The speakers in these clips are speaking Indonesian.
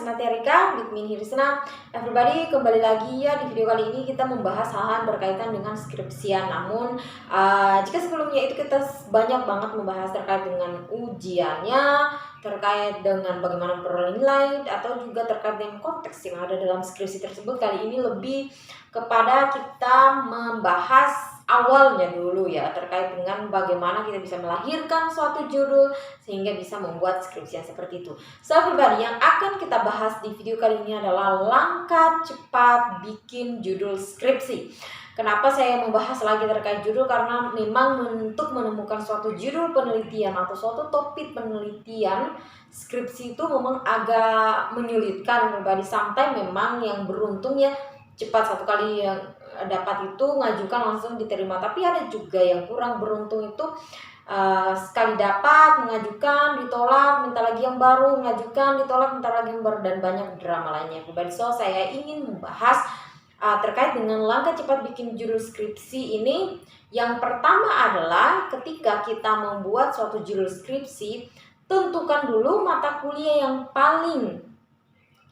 Hirisna Tiarika, with me Hirisna. Everybody, kembali lagi ya di video kali ini kita membahas hal-hal berkaitan dengan skripsian. Namun jika sebelumnya itu kita banyak banget membahas terkait dengan ujiannya, terkait dengan bagaimana memperoleh nilai, atau juga terkait dengan konteks yang ada dalam skripsi tersebut. Kali ini lebih kepada kita membahas awalnya dulu ya, terkait dengan bagaimana kita bisa melahirkan suatu judul sehingga bisa membuat skripsi yang seperti itu. So everybody, yang akan kita bahas di video kali ini adalah langkah cepat bikin judul skripsi. Kenapa saya membahas lagi terkait judul? Karena memang untuk menemukan suatu judul penelitian atau suatu topik penelitian skripsi itu memang agak menyulitkan everybody. Sampai memang yang beruntung ya cepat satu kali yang dapat itu ngajukan langsung diterima, tapi ada juga yang kurang beruntung itu sekali dapat mengajukan ditolak, minta lagi yang baru, mengajukan ditolak, minta lagi yang baru, dan banyak drama lainnya. So saya ingin membahas terkait dengan langkah cepat bikin judul skripsi ini. Yang pertama adalah ketika kita membuat suatu judul skripsi, tentukan dulu mata kuliah yang paling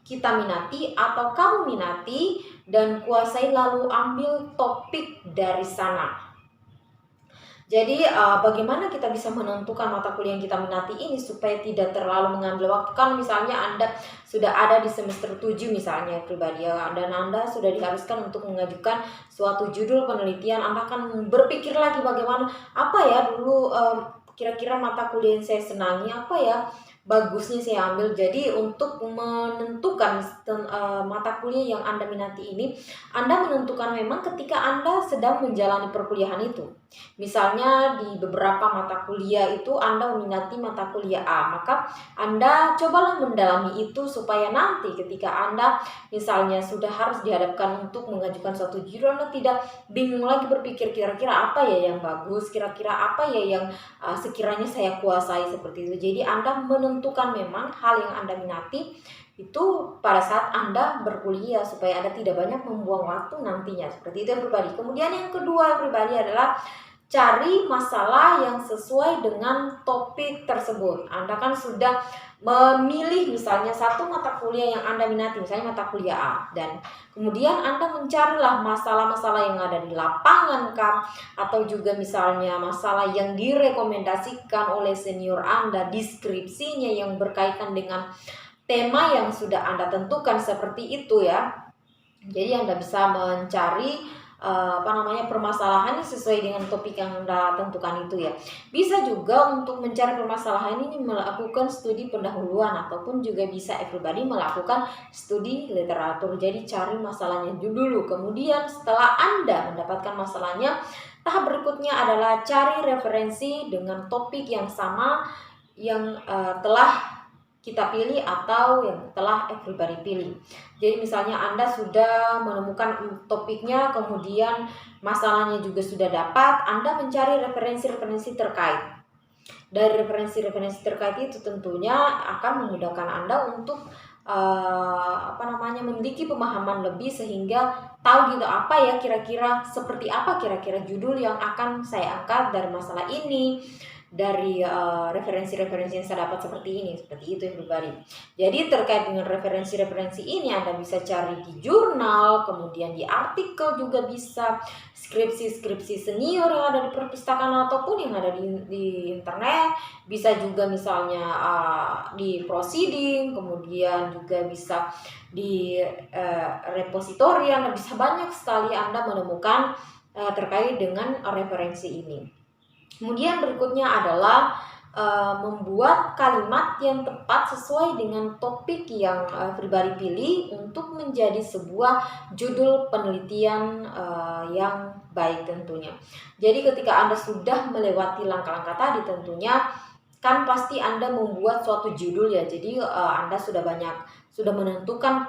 kita minati atau kamu minati dan kuasai, lalu ambil topik dari sana. Jadi bagaimana kita bisa menentukan mata kuliah yang kita minati ini supaya tidak terlalu mengambil waktu. Kan misalnya Anda sudah ada di semester 7 misalnya pribadi ya, dan Anda sudah diharuskan untuk mengajukan suatu judul penelitian. Anda akan berpikir lagi bagaimana, apa ya dulu kira-kira mata kuliah yang saya senangi, apa ya bagusnya saya ambil. Jadi untuk menentukan mata kuliah yang Anda minati ini, Anda menentukan memang ketika Anda sedang menjalani perkuliahan itu. Misalnya di beberapa mata kuliah itu Anda meminati mata kuliah A, maka Anda cobalah mendalami itu supaya nanti ketika Anda misalnya sudah harus dihadapkan untuk mengajukan suatu judul, Anda tidak bingung lagi berpikir kira-kira apa ya yang bagus, kira-kira apa ya yang sekiranya saya kuasai, seperti itu. Jadi Anda menentukan memang hal yang Anda minati itu pada saat Anda berkuliah supaya Anda tidak banyak membuang waktu nantinya, seperti itu pribadi. Kemudian yang kedua pribadi adalah cari masalah yang sesuai dengan topik tersebut. Anda kan sudah memilih misalnya satu mata kuliah yang Anda minati, misalnya mata kuliah A, dan kemudian Anda mencarilah masalah-masalah yang ada di lapangan kah, atau juga misalnya masalah yang direkomendasikan oleh senior Anda, deskripsinya yang berkaitan dengan tema yang sudah Anda tentukan, seperti itu ya. Jadi Anda bisa mencari permasalahannya sesuai dengan topik yang Anda tentukan itu ya. Bisa juga untuk mencari permasalahan ini melakukan studi pendahuluan, ataupun juga bisa everybody melakukan studi literatur. Jadi cari masalahnya dulu, kemudian setelah Anda mendapatkan masalahnya, tahap berikutnya adalah cari referensi dengan topik yang sama yang telah kita pilih atau yang telah everybody pilih. Jadi misalnya Anda sudah menemukan topiknya, kemudian masalahnya juga sudah dapat, Anda mencari referensi-referensi terkait. Dari referensi-referensi terkait itu tentunya akan memudahkan Anda untuk memiliki pemahaman lebih, sehingga tahu gitu apa ya kira-kira, seperti apa kira-kira judul yang akan saya angkat dari masalah ini, dari referensi-referensi yang saya dapat seperti ini, seperti itu everybody. Jadi terkait dengan referensi-referensi ini Anda bisa cari di jurnal, kemudian di artikel juga bisa, skripsi-skripsi senior yang ada di perpustakaan ataupun yang ada di internet, bisa juga misalnya di proceeding, kemudian juga bisa di repositori. Anda bisa banyak sekali Anda menemukan terkait dengan referensi ini. Kemudian berikutnya adalah membuat kalimat yang tepat sesuai dengan topik yang pribadi pilih untuk menjadi sebuah judul penelitian yang baik tentunya. Jadi ketika Anda sudah melewati langkah-langkah tadi, tentunya kan pasti Anda membuat suatu judul ya. Jadi Anda sudah menentukan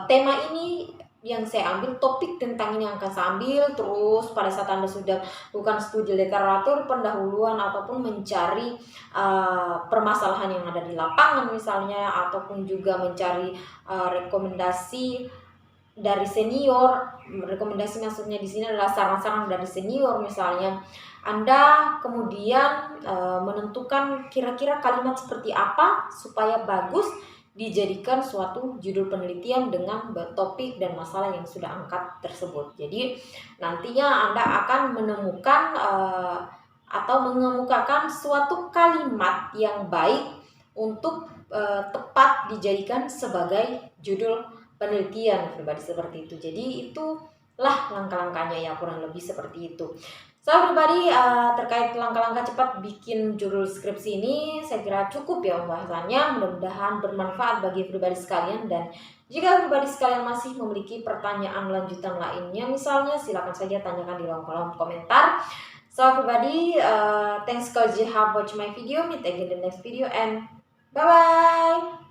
tema ini yang saya ambil, topik tentang ini yang akan saya ambil. Terus pada saat Anda sudah bukan studi literatur pendahuluan ataupun mencari permasalahan yang ada di lapangan misalnya, ataupun juga mencari rekomendasi dari senior. Rekomendasi maksudnya di sini adalah saran-saran dari senior misalnya. Anda kemudian menentukan kira-kira kalimat seperti apa supaya bagus, dijadikan suatu judul penelitian dengan topik dan masalah yang sudah angkat tersebut. Jadi nantinya Anda akan menemukan atau mengemukakan suatu kalimat yang baik untuk tepat dijadikan sebagai judul penelitian pribadi seperti itu. Jadi itulah langkah-langkahnya ya, kurang lebih seperti itu. So pribadi terkait langkah-langkah cepat bikin judul skripsi ini saya kira cukup ya pembahasannya. Mudah-mudahan bermanfaat bagi pribadi sekalian, dan jika pribadi sekalian masih memiliki pertanyaan lanjutan lainnya misalnya, silakan saja tanyakan di kolom komentar. So everybody, thanks because you have watched my video. Meet again in the next video and bye bye.